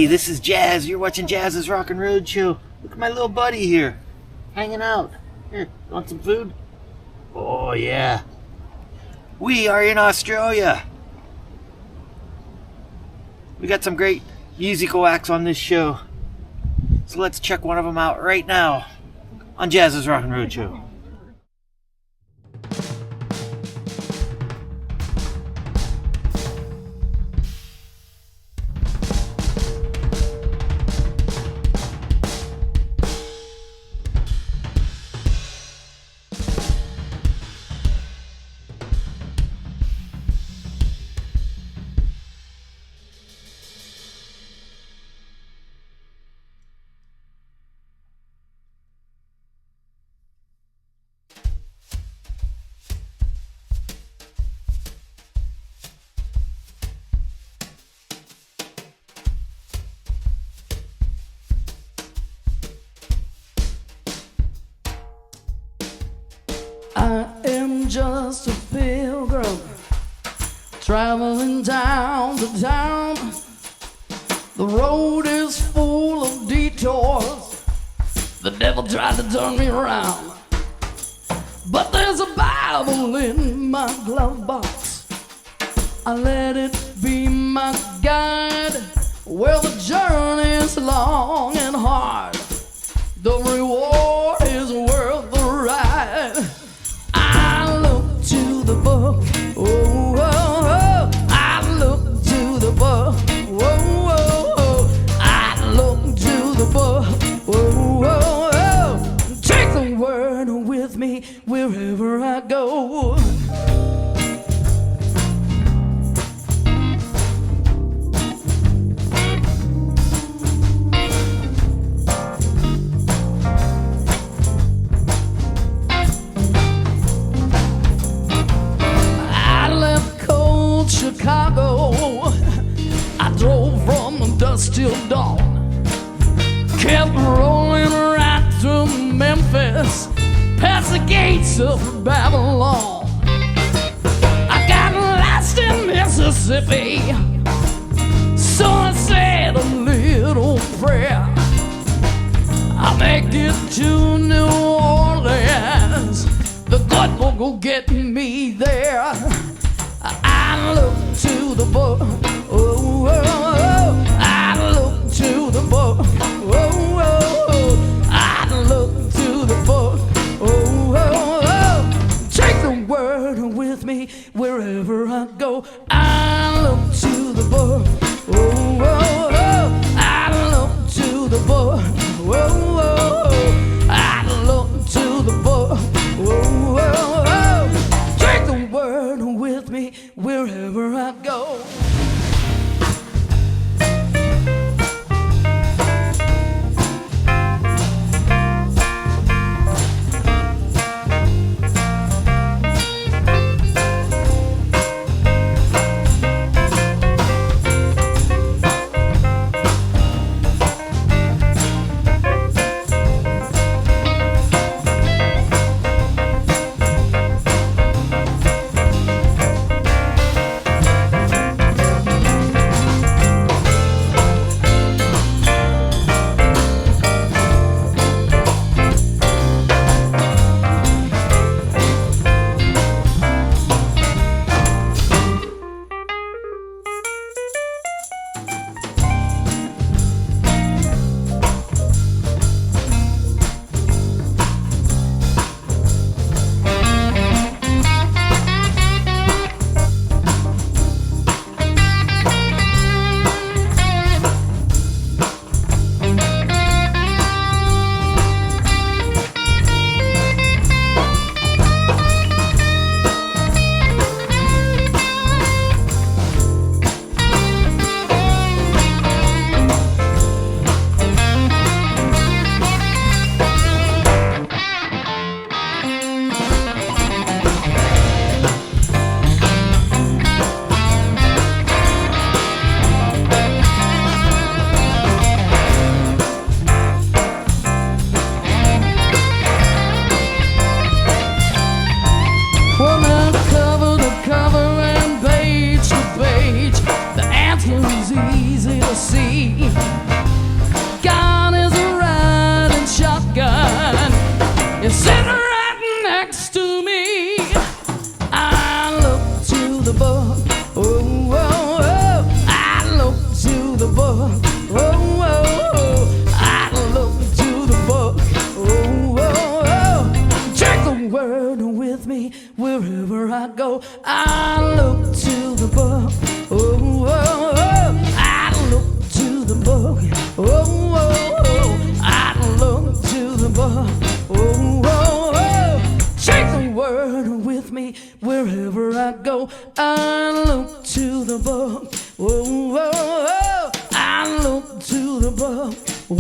this is Jazz. You're watching Jazz's Rockin Roadshow. Look at my little buddy here, hanging out. Here, want some food? Oh yeah. We are in Australia. We got some great musical acts on this show. So let's check one of them out right now on Jazz's Rockin Roadshow. I am just a pilgrim traveling down to town. The road is full of detours. The devil tried to turn me around, but there's a Bible in my glove box. I let it be my guide. Well, the journey is long and hard. The reward is worth the ride. I look to the book, oh, oh, oh. I look to the book, oh, oh, oh. I look to the book, oh, oh, oh. Take the word with me wherever I go. Chicago, I drove from dusk till dawn, kept rolling right through Memphis, past the gates of Babylon. I got lost in Mississippi, so I said a little prayer. I make it to New Orleans, the good book will get me there. I look to the book, oh, oh, oh. I look to the book, oh, oh, oh. I look to the book, oh, oh, oh. Take the word with me wherever I go. I look to the book, oh, oh, oh. I look to the book, oh, oh, oh. I look to the book, oh, oh, oh. Take the word with me wherever I go. is sitting right next to me. I look to the book, oh, oh, oh. I look to the book, oh, oh, oh. I look to the book, oh, oh, oh. Take the word with me wherever I go. I look to the book, oh, oh, oh. I look to the book, oh, oh, oh. I look to the book, oh, oh, oh. Take the word with me wherever I go. I look to the book, oh, oh, oh. I look to the book, oh,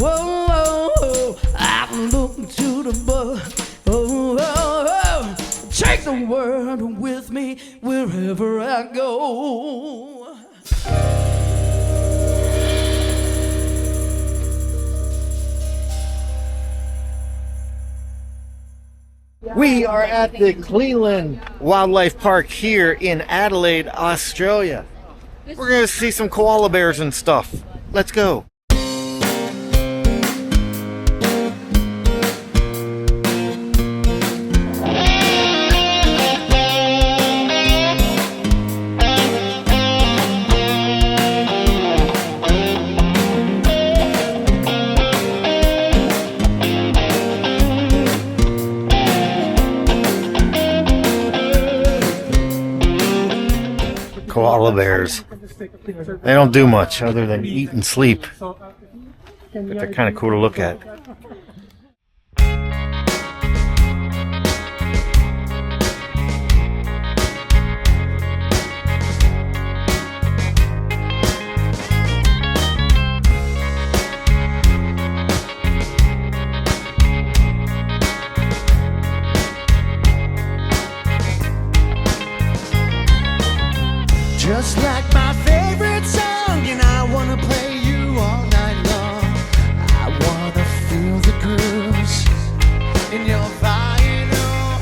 oh, oh. I look to the book, oh, oh, oh. Take the word with me wherever I go. We are at the Cleland Wildlife Park here in Adelaide, Australia. We're going to see some koala bears and stuff. Let's go. Koala bears. They don't do much other than eat and sleep. But they're kind of cool to look at. Just like my favorite song, and I wanna play you all night long. I wanna feel the grooves in your vinyl.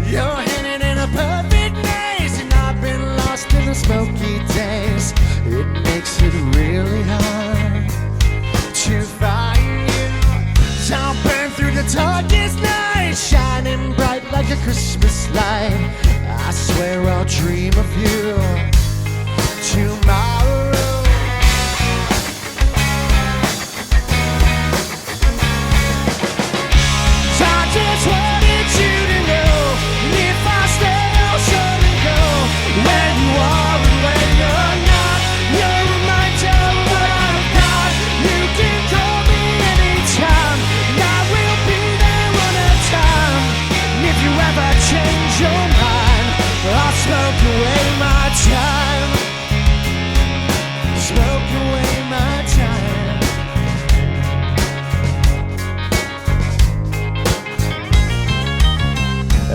You're hidden in a perfect maze, and I've been lost in the smoky days. It makes it really hard to find you. I'll burn through the darkest night, shining bright like a Christmas light. I swear I'll dream of you tomorrow. I just wanted you to know, if I stay I'll surely go. Where you are and where you're not, you're a reminder of what I've got. You can call me anytime, and I will be there on a time. And if you ever change your mind, I'll smoke away my time. Smoke away my time.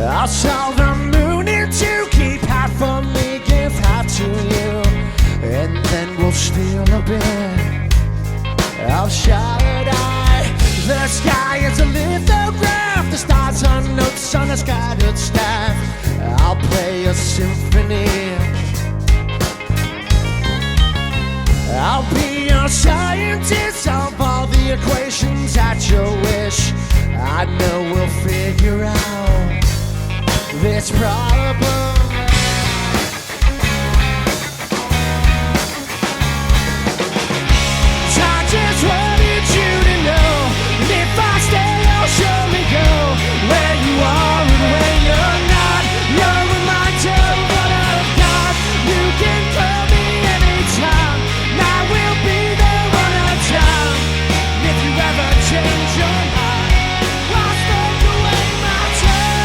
I'll sell the moon into keep half for me, give half to you, and then we'll steal a bit of shut eye. The sky is a lithograph, the stars are notes on a scattered staff. I'll play a symphony. I'll be your scientist, solve all the equations at your wish. I know we'll figure out this problem. I just wanted you to know, if I stay I'll surely go. Where you are and where you're not, you're a reminder of what I've got. You can call me anytime, I will be there on a time. If you ever change your mind, I'll smoke away my time.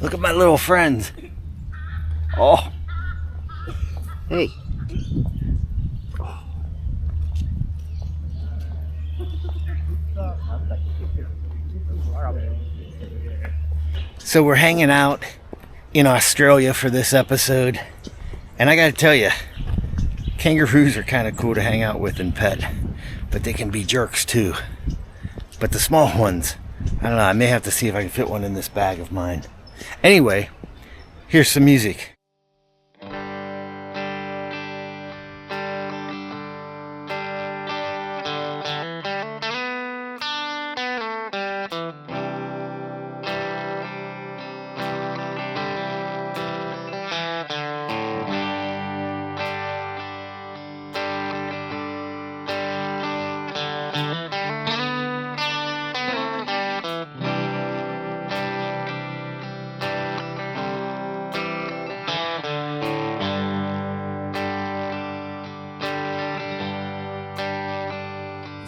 Look at my little friends. Oh. Hey. So we're hanging out in Australia for this episode. And I gotta tell you, kangaroos are kind of cool to hang out with and pet. But they can be jerks too. But the small ones, I don't know, I may have to see if I can fit one in this bag of mine. Anyway, here's some music.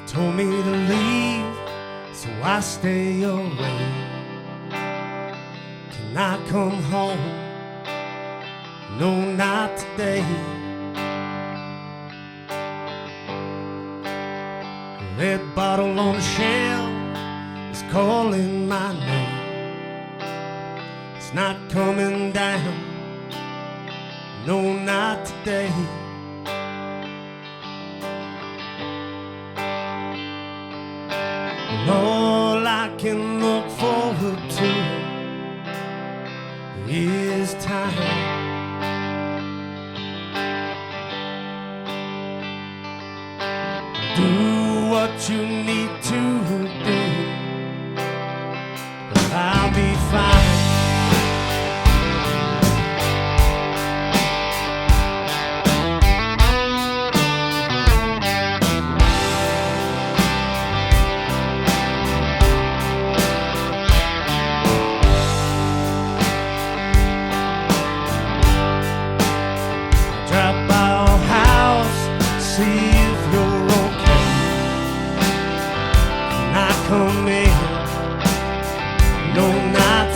Told me to leave, so I stay away. Can I come home? No, not today. Red bottle on the shelf is calling my name. It's not coming down, no, not today. All I can look forward to is time. Do what you need to do, but I'll be fine. Come in, no, not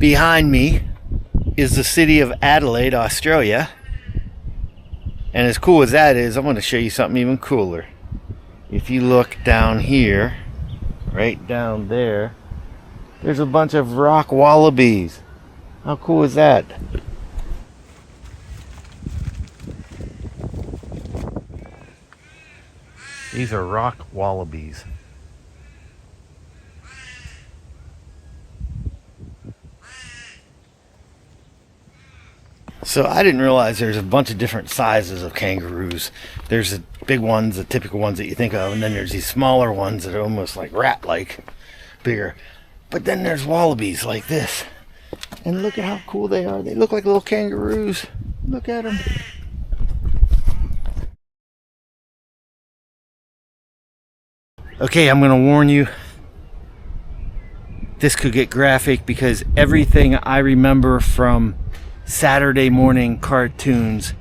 Behind me is the city of Adelaide, Australia. And as cool as that is, I'm going to show you something even cooler. If you look down here, right down there, there's a bunch of rock wallabies. How cool is that? These are rock wallabies. So I didn't realize there's a bunch of different sizes of kangaroos. There's the big ones, the typical ones that you think of, and then there's these smaller ones that are almost like rat-like, bigger. But then there's wallabies like this. And look at how cool they are. They look like little kangaroos. Look at them. Okay, I'm going to warn you. This could get graphic because everything I remember from Saturday morning cartoons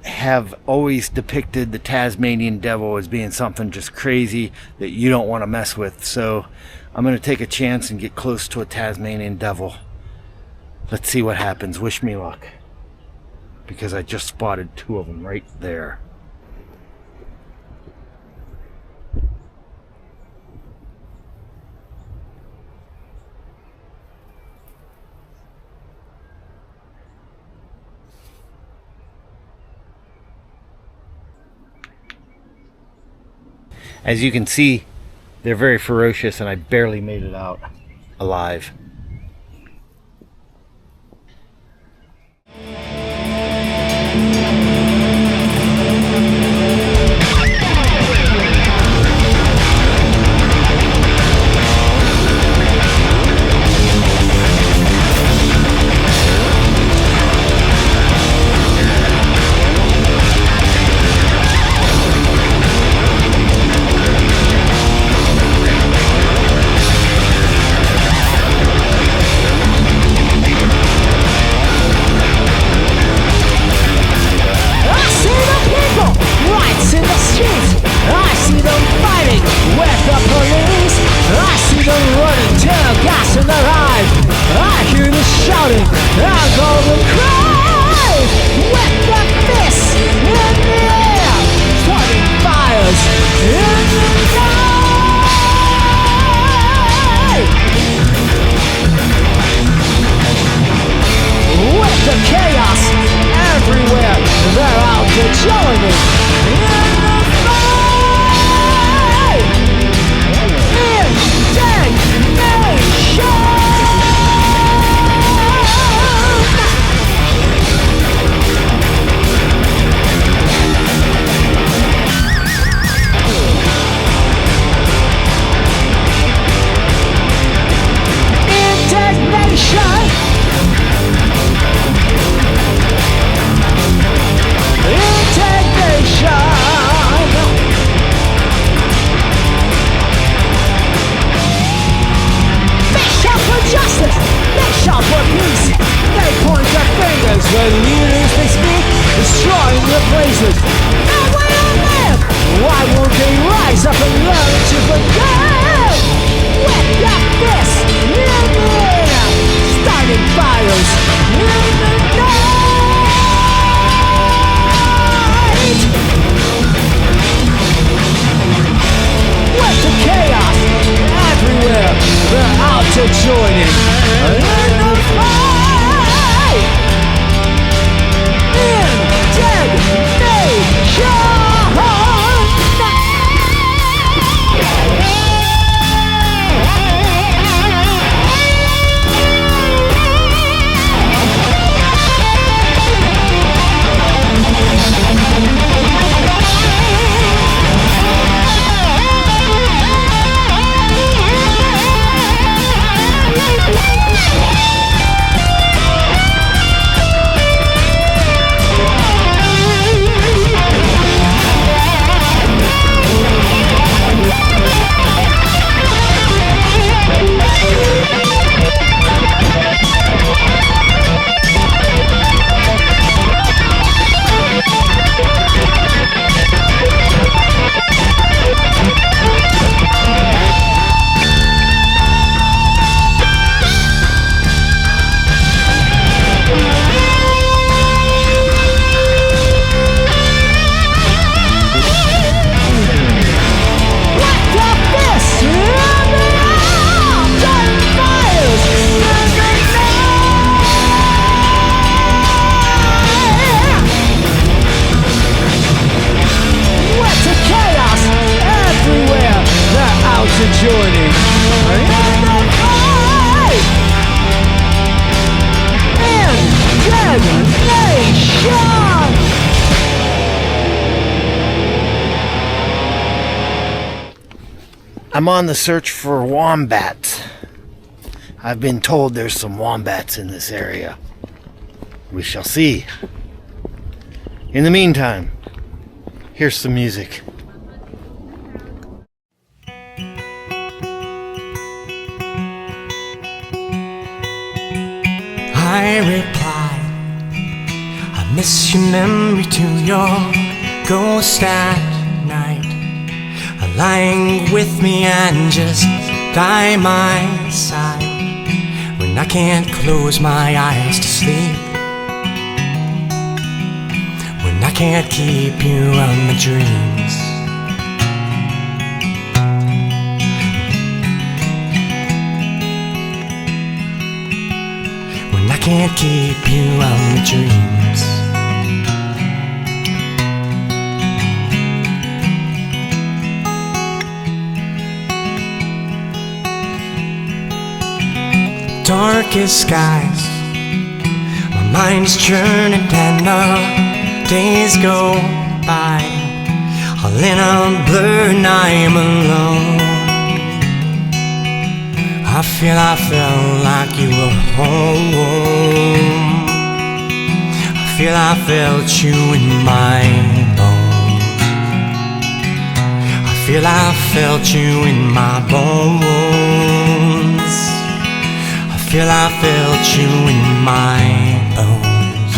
have always depicted the Tasmanian devil as being something just crazy that you don't want to mess with. So I'm going to take a chance and get close to a Tasmanian devil. Let's see what happens. Wish me luck. Because I just spotted 2 of them right there. As you can see, they're very ferocious and I barely made it out alive. I'm on the search for wombats. I've been told there's some wombats in this area. We shall see. In the meantime, here's some music. I reply, I miss your memory to your ghost at night, lying with me and just by my side when I can't close my eyes to sleep, when I can't keep you on my dreams. When I can't keep you on my dreams. Darkest skies, my mind's churning and the days go by, all in a blur and I'm alone. I felt like you were home. I felt you in my bones. I felt you in my bones. I felt you in my bones.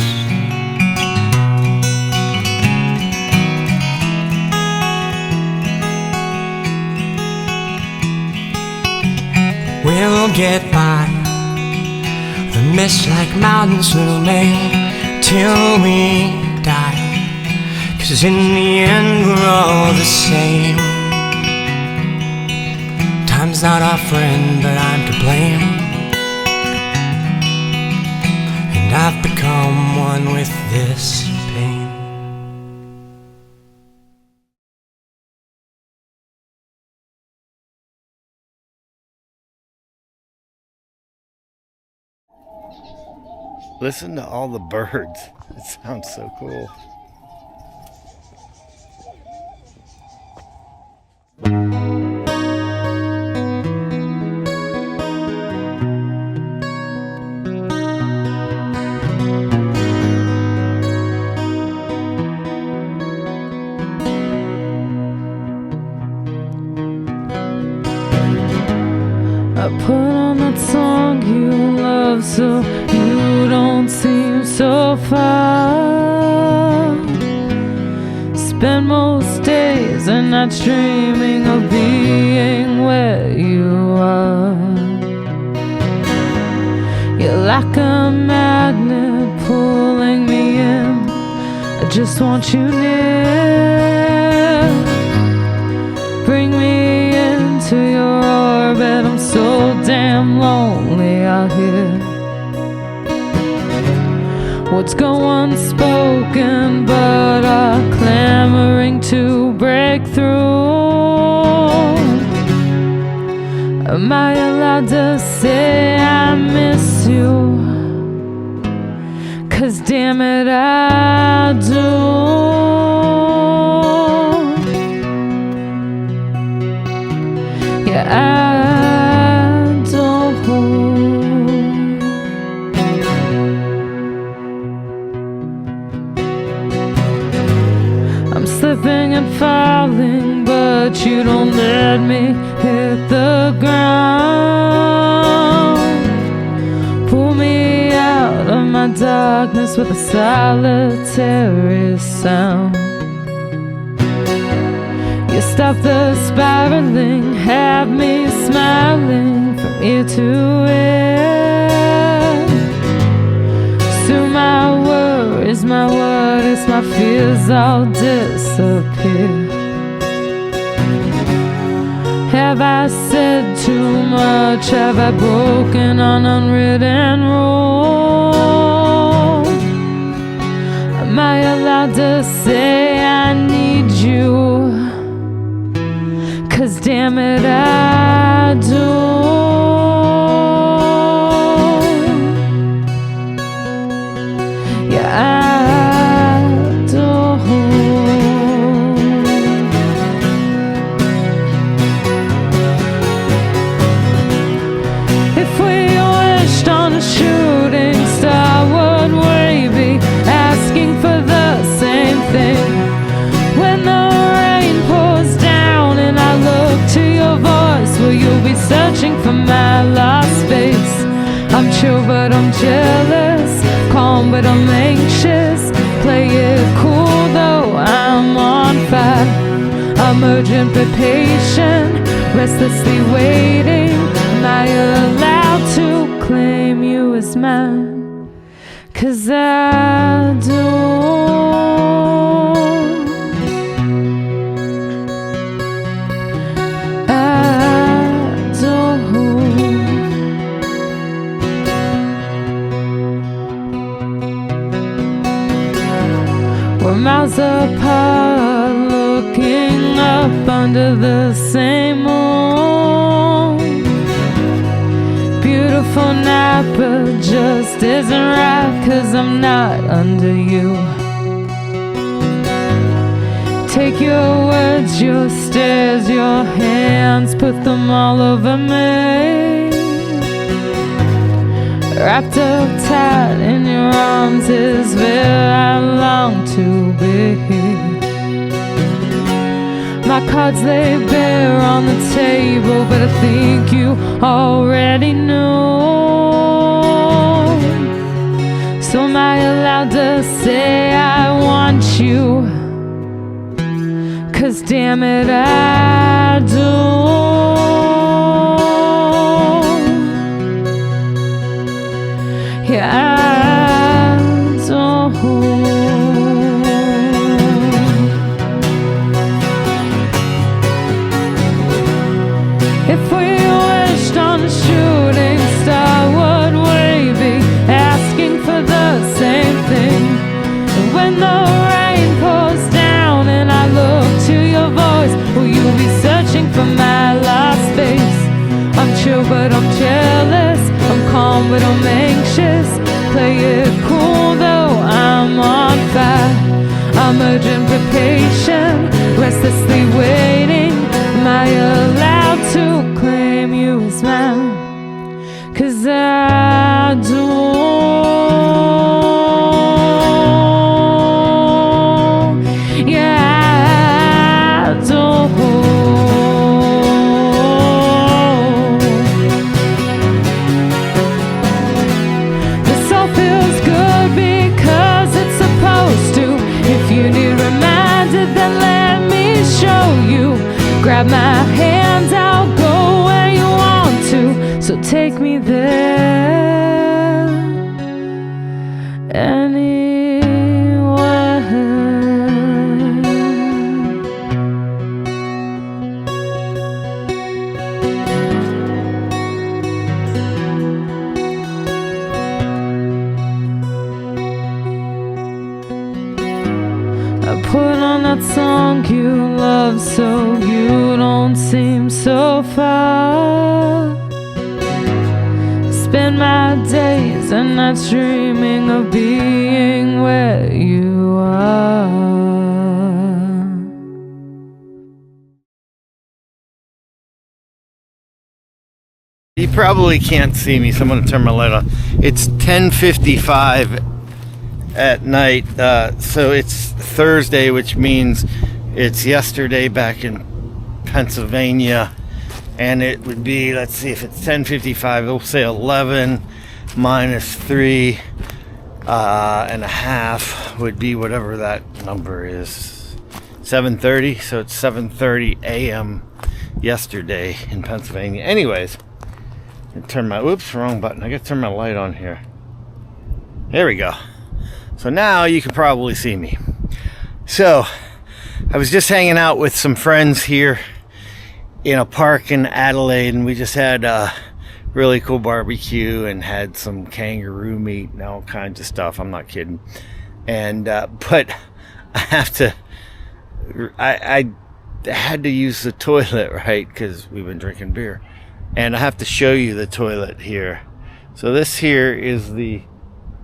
We'll get by the mist like mountains looming till we die, 'cause in the end we're all the same. Time's not our friend, but I'm to blame. And I've become one with this pain. Listen to all the birds. It sounds so cool. I put on that song you love so you don't seem so far. Spend most days and nights dreaming of being where you are. You're like a magnet pulling me in. I just want you near. Bring me into your orbit. I'm so damn lonely out here. Words go unspoken, but are clamoring to break through. Am I allowed to say I miss you? 'Cause damn it, I do. Yeah, I don't. I'm slipping and falling, but you don't let me hit the ground. Pull me out of my darkness with a solitary sound. You stop the spiraling, have me smiling from ear to ear. Soon my worries, my worries, my fears all disappear. Have I said too much? Have I broken an unwritten rule? Am I allowed to say I need you? 'Cause damn it, I do. Yeah, I do. urgent but patient, restlessly waiting. Am I allowed to claim you as mine? 'Cause I don't. I don't. We're miles apart, looking up under the same moon. Beautiful night, but just isn't right, 'cause I'm not under you. Take your words, your stares, your hands, put them all over me. Wrapped up tight in your arms is where I long to be. My cards lay bare on the table, but I think you already know. So am I allowed to say I want you? 'Cause damn it, I don't. Yeah, I don't. If we wished on a shooting star, would we be asking for the same thing? And when the rain pours down and I look to your voice, will you be searching for my lost space? I'm chill but I'm jealous, I'm calm but I'm anxious. Play it cool though I'm on fire. I'm urgent but patient, restlessly waiting. Am I allowed to claim you as mine? 'Cause I don't. Yeah, I don't. This all feels good because it's supposed to. If you need reminded, then let me show you. Grab my hands, I'll go where you want to. So take me there, anywhere. I put on that song you love so you don't seem so far. Spend my days and nights dreaming of being where you are. You probably can't see me, so I'm gonna turn my light on. It's 10:55 at night, so it's Thursday, which means it's yesterday back in Pennsylvania, and it would be, let's see, if it's 10:55, we'll say 11 minus 3.5 would be whatever that number is, 7:30. So it's 7:30 a.m. yesterday in Pennsylvania. Anyways, I turn my, whoops, wrong button. I gotta turn my light on here. There we go. So now you can probably see me. So I was just hanging out with some friends here in a park in Adelaide, and we just had a really cool barbecue and had some kangaroo meat and all kinds of stuff. I'm not kidding. And but I have to, I had to use the toilet, right? Because we've been drinking beer, and I have to show you the toilet here. So this here is the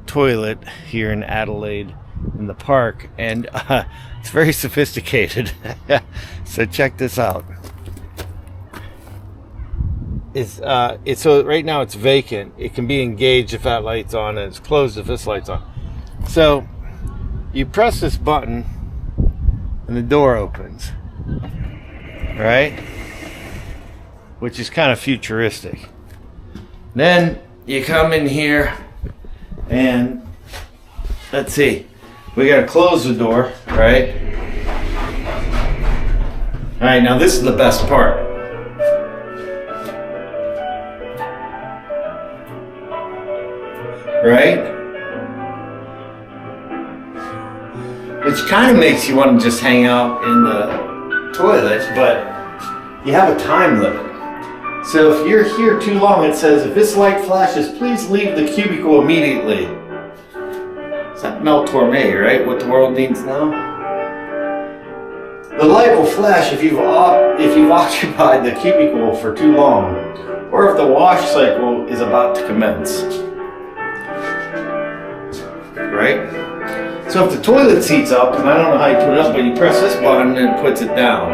toilet here in Adelaide in the park, and it's very sophisticated. So check this out. It's so right now it's vacant. It can be engaged if that light's on, and it's closed if this light's on. So you press this button and the door opens, right? Which is kind of futuristic. Then you come in here and let's see, we gotta close the door, right? All right, now this is the best part. Right? Which kind of makes you want to just hang out in the toilet, but you have a time limit. So if you're here too long, it says, if this light flashes, please leave the cubicle immediately. Is that Mel Torme, right? What the world needs now? The light will flash if you've occupied the cubicle for too long, or if the wash cycle is about to commence. Right? So if the toilet seat's up, and I don't know how you put it up, but you press this button and it puts it down.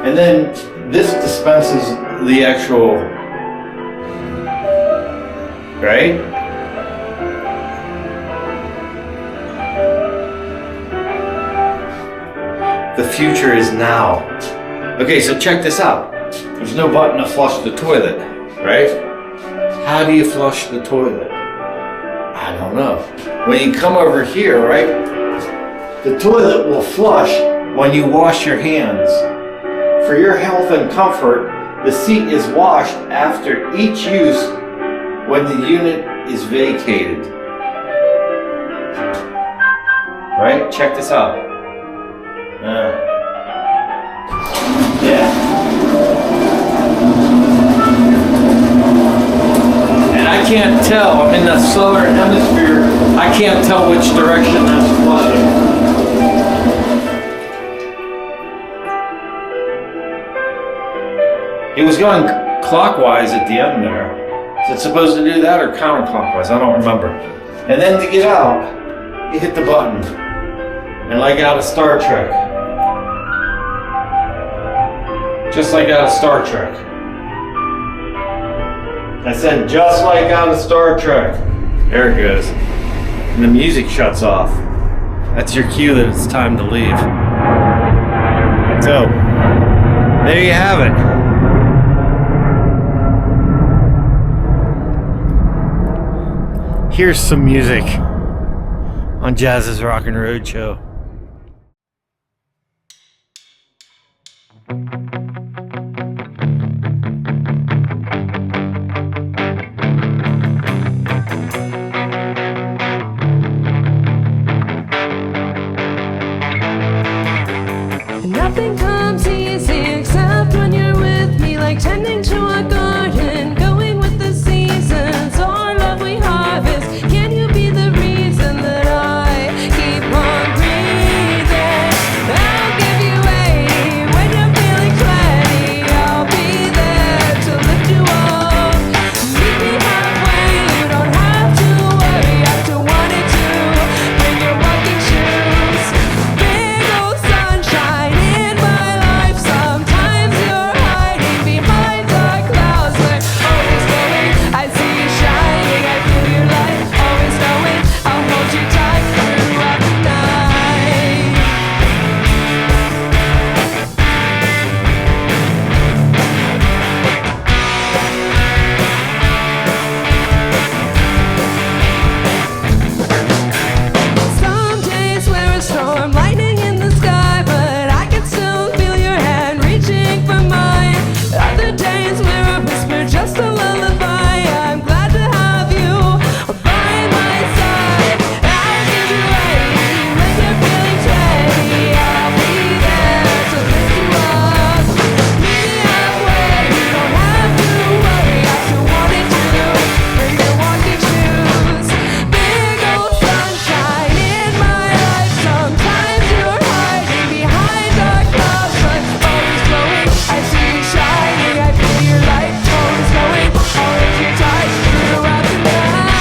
And then this dispenses the actual, right? The future is now. Okay, so check this out. There's no button to flush the toilet, right? How do you flush the toilet? I don't know. When you come over here, right? The toilet will flush when you wash your hands. For your health and comfort, the seat is washed after each use when the unit is vacated. Right? Check this out. Yeah. And I can't tell. I'm in the southern hemisphere. I can't tell which direction that's flushing. It was going clockwise at the end there. Is it supposed to do that or counterclockwise? I don't remember. And then to get out, you hit the button. And like out of Star Trek. Just like out of Star Trek. I said just like out of Star Trek. There it goes. And the music shuts off. That's your cue that it's time to leave. So, there you have it. Here's some music on Jazz's Rockin Roadshow. Nothing comes easy except when you're with me, like tending to a garden, going with the seasons. Our love we harvest. Can you be the reason that I keep on breathing? I'll give you 80 when you're feeling 20. I'll be there to lift you up. Meet me halfway. You don't have to worry. I have to want it to. Bring your walking shoes. Big old sunshine in my life. Sometimes you're hiding behind dark clouds. We're always going. I see you shining. I feel your light. Always knowing I'll hold you tight throughout the night. Some days we're a storm, lightning in the sky, but I can still feel your hand reaching for mine. Other days we're a whisper, just a lullaby. I'm glad to have you by my side. I'll give you 80 when you're feeling 20. I'll be there to lift you up. Meet me halfway. You don't have to worry. I still want it to. Bring your walking shoes. Big old sunshine in my life. Sometimes you're hiding behind dark clouds, but always glowing. I see you shining. I feel your light. Always knowing I'll hold you tight throughout the night. Throughout the night.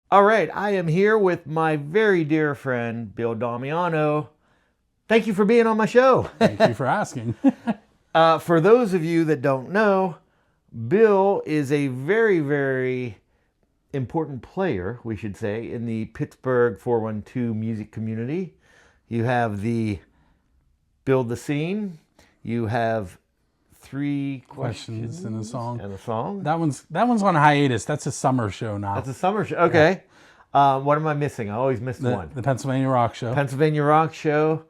All right, I am here with my very dear friend, Bill Damiano. Thank you for being on my show. Thank you for asking. For those of you that don't know, Bill is a very, very important player, we should say, in the Pittsburgh 412 music community. You have the Build the Scene. You have 3 questions and a song. And a song. That one's on hiatus. That's a summer show now. That's a summer show. Okay. What am I missing? I always miss one. The Pennsylvania Rock Show. Pennsylvania Rock Show.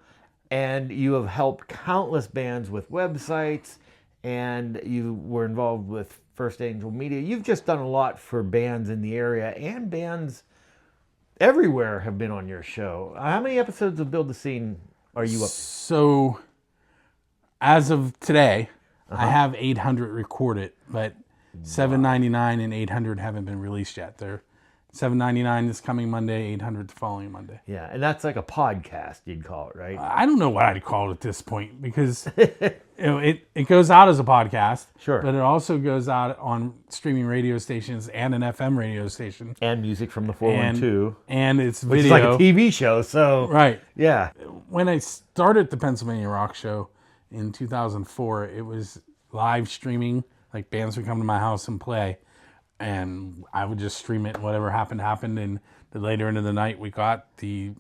And you have helped countless bands with websites, and you were involved with First Angel Media. You've just done a lot for bands in the area, and bands everywhere have been on your show. How many episodes of Build the Scene are you up to? So, as of today, I have 800 recorded, but 799 and 800 haven't been released yet. They're 799 this coming Monday, 800 the following Monday. Yeah, and that's like a podcast, you'd call it, right? I don't know what I'd call it at this point, because it goes out as a podcast. Sure. But it also goes out on streaming radio stations and an FM radio station. And music from the 412. And it's video. Which is like a TV show, so... Right. Yeah. When I started the Pennsylvania Rock Show in 2004, it was live streaming. Like, bands would come to my house and play. And I would just stream it, and whatever happened. And the later into the night, we got the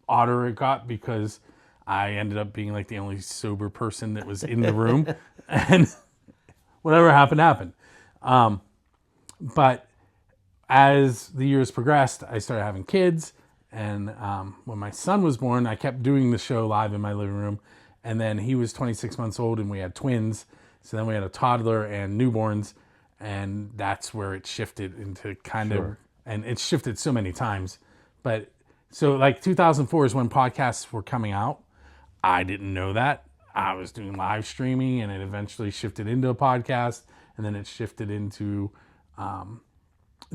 odder it got, because I ended up being like the only sober person that was in the room. And whatever happened. But as the years progressed, I started having kids. And when my son was born, I kept doing the show live in my living room. And then he was 26 months old, and we had twins. So then we had a toddler and newborns. And that's where it shifted into kind of, and it's shifted so many times. But so like 2004 is when podcasts were coming out. I didn't know that. I was doing live streaming, and it eventually shifted into a podcast. And then it shifted into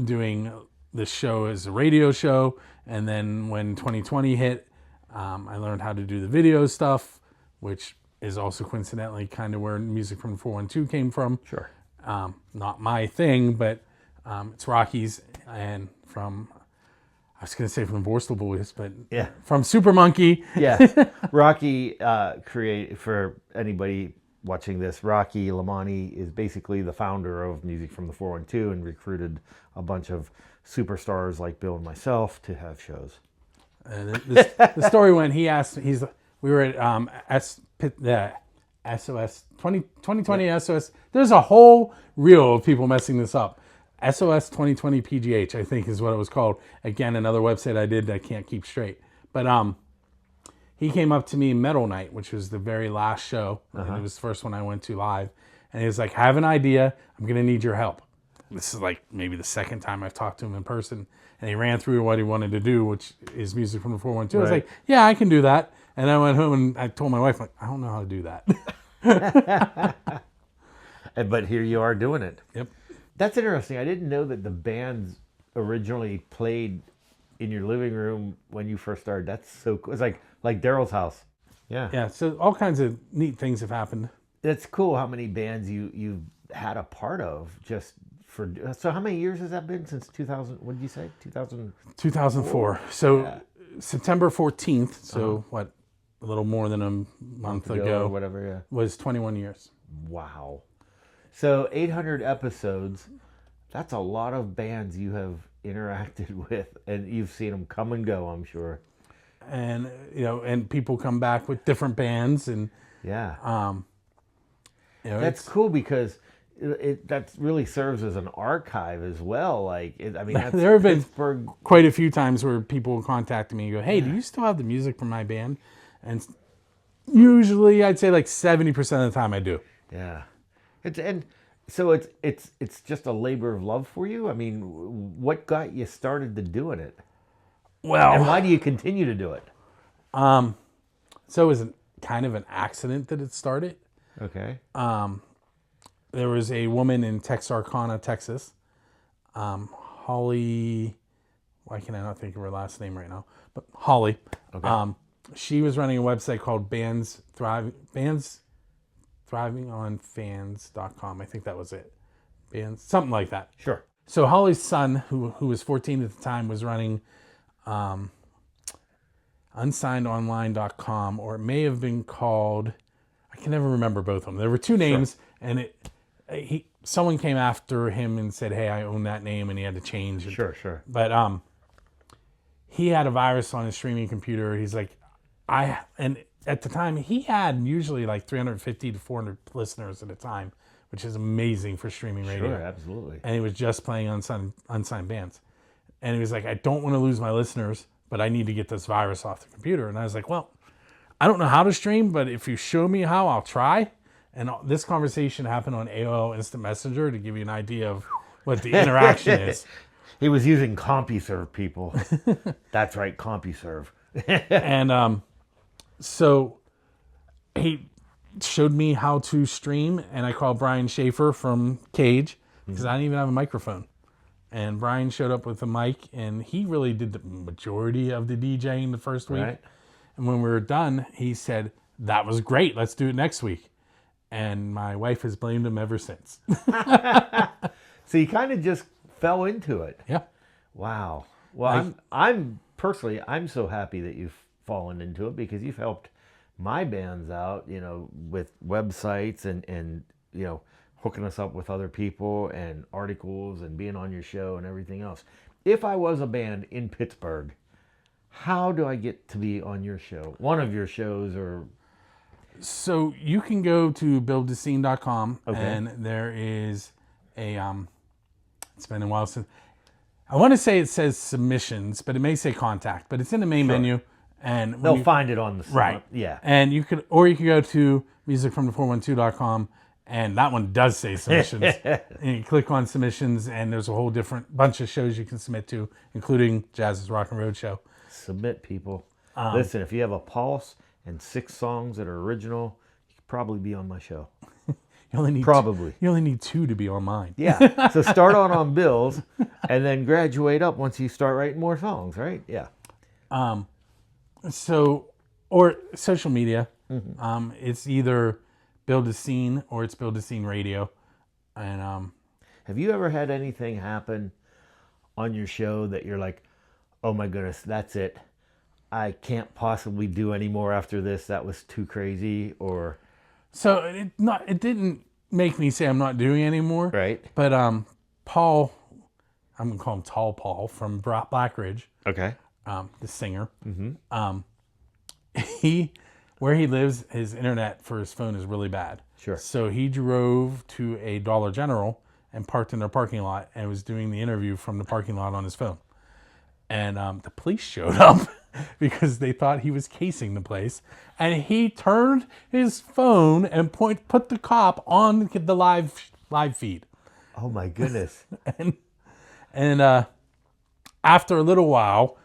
doing the show as a radio show. And then when 2020 hit, I learned how to do the video stuff, which is also coincidentally kind of where music from 412 came from. Sure. Not my thing, but it's Rocky's, and from, I was going to say from Borstal Boys, but yeah, from Super Monkey. Yeah. Rocky, for anybody watching this, Rocky Lamani is basically the founder of Music from the 412 and recruited a bunch of superstars like Bill and myself to have shows. And the story when we were at SOS 2020 SOS. There's a whole reel of people messing this up. SOS 2020 PGH, I think, is what it was called. Again, another website I did that I can't keep straight. But he came up to me Metal Night, which was the very last show. And it was the first one I went to live. And he was like, I have an idea. I'm going to need your help. This is like maybe the second time I've talked to him in person. And he ran through what he wanted to do, which is music from the 412. I was like, yeah, I can do that. And I went home and I told my wife, like, I don't know how to do that. But here you are doing it. Yep. That's interesting. I didn't know that the bands originally played in your living room when you first started. That's so cool. It's like Daryl's house. Yeah. Yeah. So all kinds of neat things have happened. It's cool how many bands you've had a part of just for. So how many years has that been since 2000? What did you say? 2004. So September 14th. So what? A little more than a month ago or whatever. Yeah. Was 21 years. Wow. So 800 episodes. That's a lot of bands you have interacted with, and you've seen them come and go, I'm sure. And and people come back with different bands, and yeah. That's cool because that really serves as an archive as well. Like, that's there have been quite a few times where people contact me and go, "Hey, do you still have the music from my band?" And usually, I'd say like 70% of the time, I do. Yeah, so it's just a labor of love for you. I mean, what got you started to doing it? Well, and why do you continue to do it? So it was kind of an accident that it started. Okay. There was a woman in Texarkana, Texas, Holly. Why can I not think of her last name right now? But Holly. Okay. She was running a website called BandsThrivingOnFans.com. I think that was it. Bands, something like that. Sure. So Holly's son, who was 14 at the time, was running UnsignedOnline.com, or it may have been called, I can never remember both of them. There were two names, and someone came after him and said, "Hey, I own that name," and he had to change it. Sure. But he had a virus on his streaming computer. He's like, and at the time he had usually like 350 to 400 listeners at a time, which is amazing for streaming radio. Sure, absolutely. And he was just playing unsigned bands. And he was like, I don't want to lose my listeners, but I need to get this virus off the computer. And I was like, well, I don't know how to stream, but if you show me how, I'll try. And this conversation happened on AOL Instant Messenger to give you an idea of what the interaction is. He was using CompuServe, people. That's right, CompuServe. And so he showed me how to stream, and I called Brian Schaefer from Cage because I didn't even have a microphone. And Brian showed up with a mic, and he really did the majority of the DJing the first week. Right. And when we were done, he said, "That was great. Let's do it next week." And my wife has blamed him ever since. So you kind of just fell into it. Yeah. Wow. Well, I'm personally, I'm so happy that you've fallen into it because you've helped my bands out, you know, with websites and you know, hooking us up with other people and articles and being on your show and everything else. If I was a band in Pittsburgh, how do I get to be on your show? One of your shows or... So you can go to buildthescene.com and there is a, it's been a while since, I want to say it says submissions, but it may say contact, but it's in the main menu. And they'll find it on the site. Right. Yeah. And you could go to musicfromthe412.com and that one does say submissions. And you click on submissions and there's a whole different bunch of shows you can submit to, including Jazz's Rockin Roadshow. Submit, people. Listen, if you have a pulse and 6 songs that are original, you could probably be on my show. You only need Probably. you only need 2 to be on mine. Yeah. So start on Bill's and then graduate up once you start writing more songs, right? Yeah. So, or social media. It's either Build a Scene or it's Build a Scene Radio. And have you ever had anything happen on your show that you're like, oh my goodness, that's it. I can't possibly do any more after this. That was too crazy. Or so it didn't make me say I'm not doing anymore. right. But Paul, I'm gonna call him Tall Paul from Black Ridge. Okay. The singer. Where he lives, his internet for his phone is really bad. Sure. So he drove to a Dollar General and parked in their parking lot and was doing the interview from the parking lot on his phone. And the police showed up because they thought he was casing the place. And he turned his phone and put the cop on the live feed. Oh my goodness. And after a little while,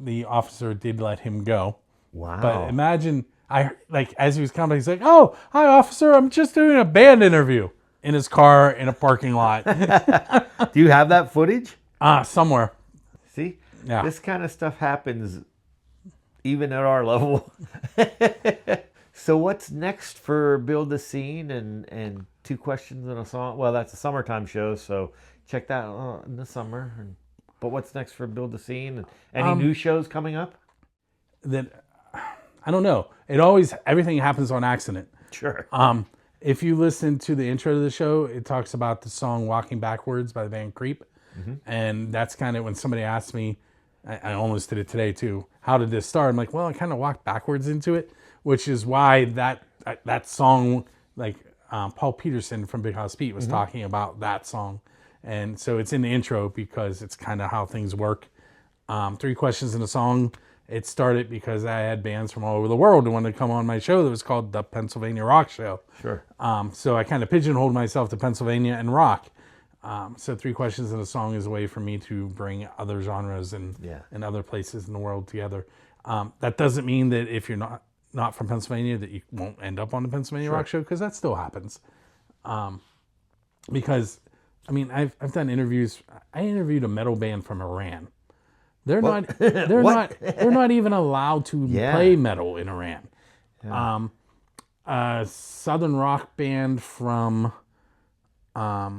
the officer did let him go. Wow. But imagine, as he was coming, he's like, "Oh, hi, officer. I'm just doing a band interview." In his car in a parking lot. Do you have that footage? Somewhere. See? Yeah. This kind of stuff happens even at our level. So what's next for Build the Scene and 2 questions and a song? Well, that's a summertime show, so check that out in the summer. But what's next for Build the Scene? And any new shows coming up? That I don't know. Everything happens on accident. Sure. If you listen to the intro to the show, it talks about the song "Walking Backwards" by the band Creep, and that's kind of when somebody asked me. I almost did it today too. How did this start? I'm like, well, I kind of walked backwards into it, which is why that song, like Paul Peterson from Big House Pete was talking about that song, and so it's in the intro because it's kind of how things work. 3 questions in a song. It started because I had bands from all over the world who wanted to come on my show that was called the Pennsylvania Rock Show. Sure. So I kind of pigeonholed myself to Pennsylvania and rock. So 3 questions in a song is a way for me to bring other genres and other places in the world together. That doesn't mean that if you're not from Pennsylvania that you won't end up on the Pennsylvania Rock Show, because that still happens. Because, I mean, I've done interviews. I interviewed a metal band from Iran. They're not even allowed to play metal in Iran. Yeah. A southern rock band from I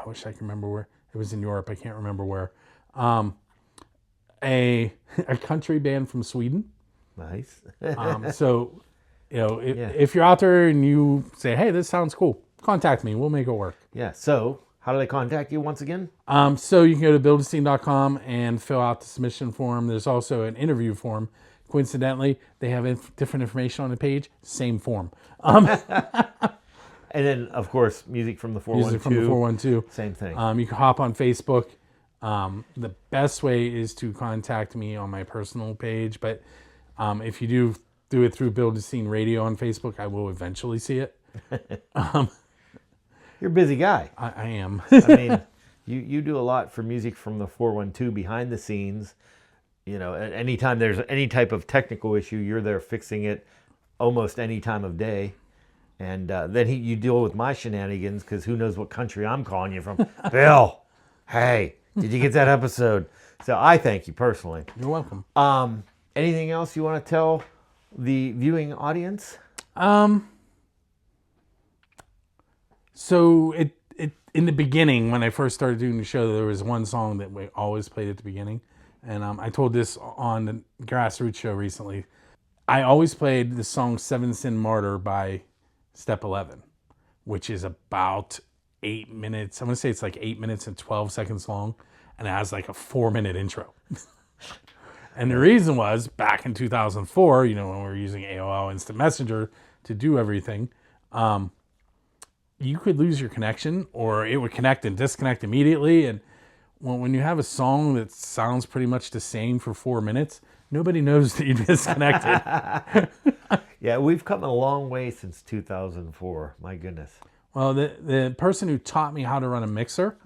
wish I could remember where. It was in Europe. I can't remember where. A country band from Sweden. Nice. So, if you're out there and you say, "Hey, this sounds cool," contact me. We'll make it work. Yeah. So how do they contact you once again? So you can go to buildascene.com and fill out the submission form. There's also an interview form. Coincidentally, they have different information on the page. Same form. And then, of course, music from the 412. Music from the 412. Same thing. You can hop on Facebook. The best way is to contact me on my personal page. But if you do it through Build a Scene Radio on Facebook, I will eventually see it. You're a busy guy. I am. I mean, you do a lot for music from the 412 behind the scenes. You know, anytime there's any type of technical issue, you're there fixing it almost any time of day. And then you deal with my shenanigans because who knows what country I'm calling you from. Bill, hey, did you get that episode? So I thank you personally. You're welcome. Anything else you want to tell the viewing audience? So it in the beginning, when I first started doing the show, there was one song that we always played at the beginning. And I told this on the Grassroots show recently. I always played the song Seven Sin Martyr by Step 11, which is about 8 minutes. I'm going to say it's like 8 minutes and 12 seconds long. And it has like a 4-minute intro. And the reason was back in 2004, you know, when we were using AOL Instant Messenger to do everything, you could lose your connection or it would connect and disconnect immediately. And when you have a song that sounds pretty much the same for 4 minutes, nobody knows that you disconnected. Yeah, we've come a long way since 2004. My goodness. Well, the person who taught me how to run a mixer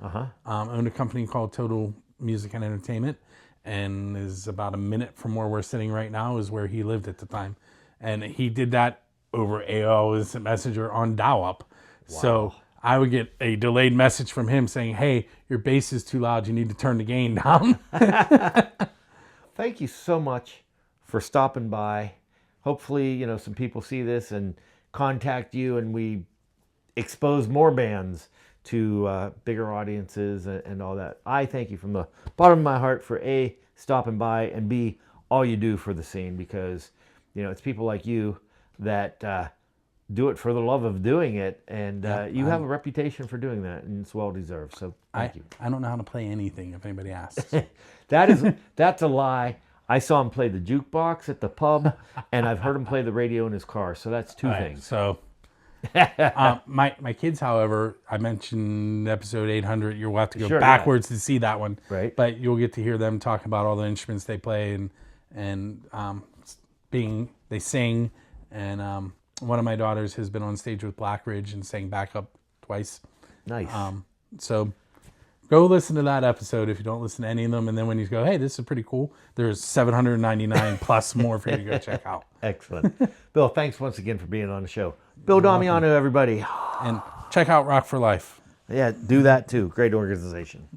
owned a company called Total Music and Entertainment, and is about a minute from where we're sitting right now is where he lived at the time. And he did that over AOL Instant Messenger on dial-up. Wow. So I would get a delayed message from him saying, hey, your bass is too loud. You need to turn the gain down. Thank you so much for stopping by. Hopefully, you know, some people see this and contact you and we expose more bands to bigger audiences and all that. I thank you from the bottom of my heart for A, stopping by, and B, all you do for the scene, because, you know, it's people like you that do it for the love of doing it, and you have a reputation for doing that, and it's well deserved. So thank you. I don't know how to play anything if anybody asks. That's a lie. I saw him play the jukebox at the pub, and I've heard him play the radio in his car. So that's two things. So my kids, however, I mentioned episode 800. You'll have to go backwards to see that one, right? But you'll get to hear them talk about all the instruments they play and they sing. And one of my daughters has been on stage with Black Ridge and sang backup twice. Nice. So go listen to that episode if you don't listen to any of them. And then when you go, hey, this is pretty cool, there's 799 plus more for you to go check out. Excellent. Bill, thanks once again for being on the show. Bill Damiano, everybody. And check out Rock for Life. Yeah, do that too. Great organization.